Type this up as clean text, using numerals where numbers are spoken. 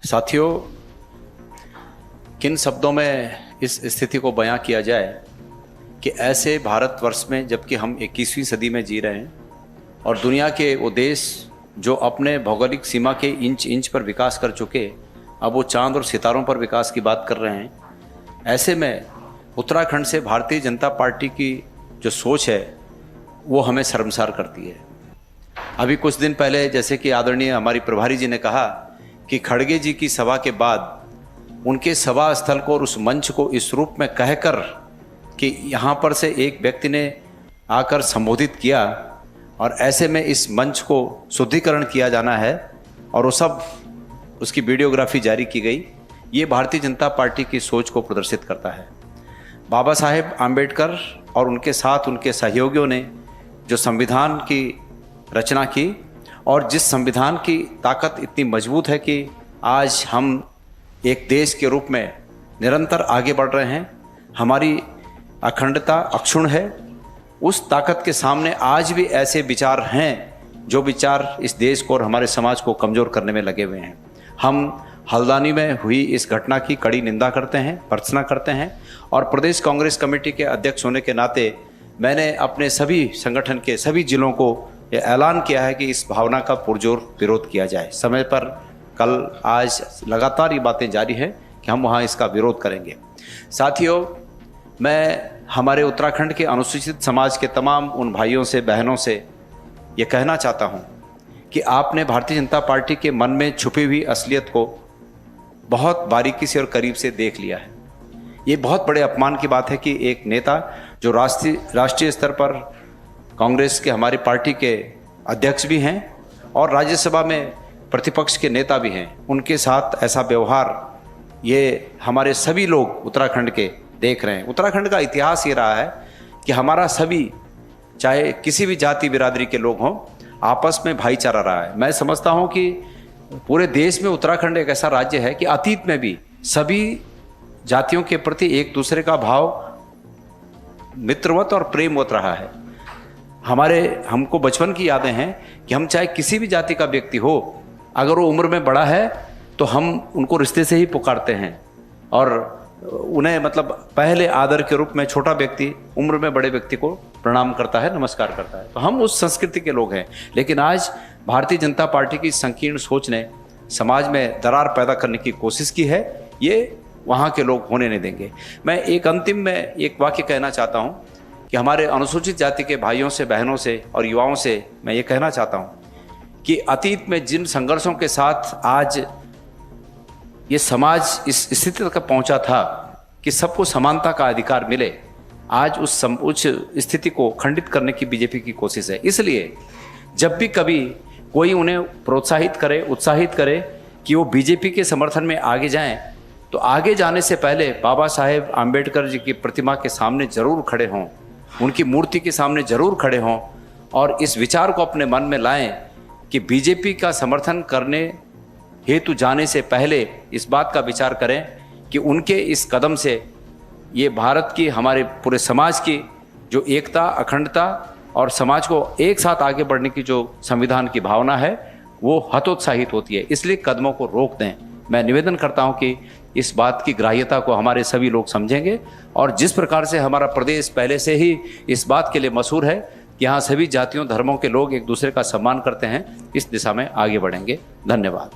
साथियों, किन शब्दों में इस स्थिति को बयां किया जाए कि ऐसे भारतवर्ष में, जबकि हम 21वीं सदी में जी रहे हैं और दुनिया के वो देश जो अपने भौगोलिक सीमा के इंच इंच पर विकास कर चुके, अब वो चांद और सितारों पर विकास की बात कर रहे हैं। ऐसे में उत्तराखंड से भारतीय जनता पार्टी की जो सोच है वो हमें शर्मसार करती है। अभी कुछ दिन पहले जैसे कि आदरणीय हमारी प्रभारी जी ने कहा कि खड़गे जी की सभा के बाद उनके सभा स्थल को और उस मंच को इस रूप में कहकर कि यहाँ पर से एक व्यक्ति ने आकर संबोधित किया और ऐसे में इस मंच को शुद्धिकरण किया जाना है और वो सब उसकी वीडियोग्राफी जारी की गई। ये भारतीय जनता पार्टी की सोच को प्रदर्शित करता है। बाबा साहेब आम्बेडकर और उनके साथ उनके सहयोगियों ने जो संविधान की रचना की और जिस संविधान की ताकत इतनी मजबूत है कि आज हम एक देश के रूप में निरंतर आगे बढ़ रहे हैं, हमारी अखंडता अक्षुण्ण है, उस ताकत के सामने आज भी ऐसे विचार हैं जो विचार इस देश को और हमारे समाज को कमज़ोर करने में लगे हुए हैं। हम हल्द्वानी में हुई इस घटना की कड़ी निंदा करते हैं, भर्त्सना करते हैं और प्रदेश कांग्रेस कमेटी के अध्यक्ष होने के नाते मैंने अपने सभी संगठन के सभी जिलों को यह ऐलान किया है कि इस भावना का पुरजोर विरोध किया जाए। समय पर कल आज लगातार ये बातें जारी हैं कि हम वहाँ इसका विरोध करेंगे। साथियों, मैं हमारे उत्तराखंड के अनुसूचित समाज के तमाम उन भाइयों से बहनों से ये कहना चाहता हूँ कि आपने भारतीय जनता पार्टी के मन में छुपी हुई असलियत को बहुत बारीकी से और करीब से देख लिया है। ये बहुत बड़े अपमान की बात है कि एक नेता जो राष्ट्रीय स्तर पर कांग्रेस के हमारी पार्टी के अध्यक्ष भी हैं और राज्यसभा में प्रतिपक्ष के नेता भी हैं, उनके साथ ऐसा व्यवहार ये हमारे सभी लोग उत्तराखंड के देख रहे हैं। उत्तराखंड का इतिहास ये रहा है कि हमारा सभी, चाहे किसी भी जाति बिरादरी के लोग हों, आपस में भाईचारा रहा है। मैं समझता हूँ कि पूरे देश में उत्तराखंड एक ऐसा राज्य है कि अतीत में भी सभी जातियों के प्रति एक दूसरे का भाव मित्रवत और प्रेमवत रहा है। हमको बचपन की यादें हैं कि हम चाहे किसी भी जाति का व्यक्ति हो, अगर वो उम्र में बड़ा है तो हम उनको रिश्ते से ही पुकारते हैं और उन्हें मतलब पहले आदर के रूप में छोटा व्यक्ति उम्र में बड़े व्यक्ति को प्रणाम करता है, नमस्कार करता है। तो हम उस संस्कृति के लोग हैं। लेकिन आज भारतीय जनता पार्टी की संकीर्ण सोच ने समाज में दरार पैदा करने की कोशिश की है। ये वहाँ के लोग होने नहीं देंगे। मैं एक अंतिम में एक वाक्य कहना चाहता हूँ कि हमारे अनुसूचित जाति के भाइयों से, बहनों से और युवाओं से मैं ये कहना चाहता हूँ कि अतीत में जिन संघर्षों के साथ आज ये समाज इस स्थिति तक पहुंचा था कि सबको समानता का अधिकार मिले, आज उस उच्च स्थिति को खंडित करने की बीजेपी की कोशिश है। इसलिए जब भी कभी कोई उन्हें प्रोत्साहित करे, उत्साहित करे कि वो बीजेपी के समर्थन में आगे जाएं, तो आगे जाने से पहले बाबा साहेब आम्बेडकर जी की प्रतिमा के सामने जरूर खड़े हों, उनकी मूर्ति के सामने जरूर खड़े हों और इस विचार को अपने मन में लाएं कि बीजेपी का समर्थन करने हेतु जाने से पहले इस बात का विचार करें कि उनके इस कदम से ये भारत की, हमारे पूरे समाज की जो एकता, अखंडता और समाज को एक साथ आगे बढ़ने की जो संविधान की भावना है वो हतोत्साहित होती है। इसलिए कदमों को रोक दें। मैं निवेदन करता हूं कि इस बात की ग्राह्यता को हमारे सभी लोग समझेंगे और जिस प्रकार से हमारा प्रदेश पहले से ही इस बात के लिए मशहूर है कि यहाँ सभी जातियों, धर्मों के लोग एक दूसरे का सम्मान करते हैं, इस दिशा में आगे बढ़ेंगे। धन्यवाद।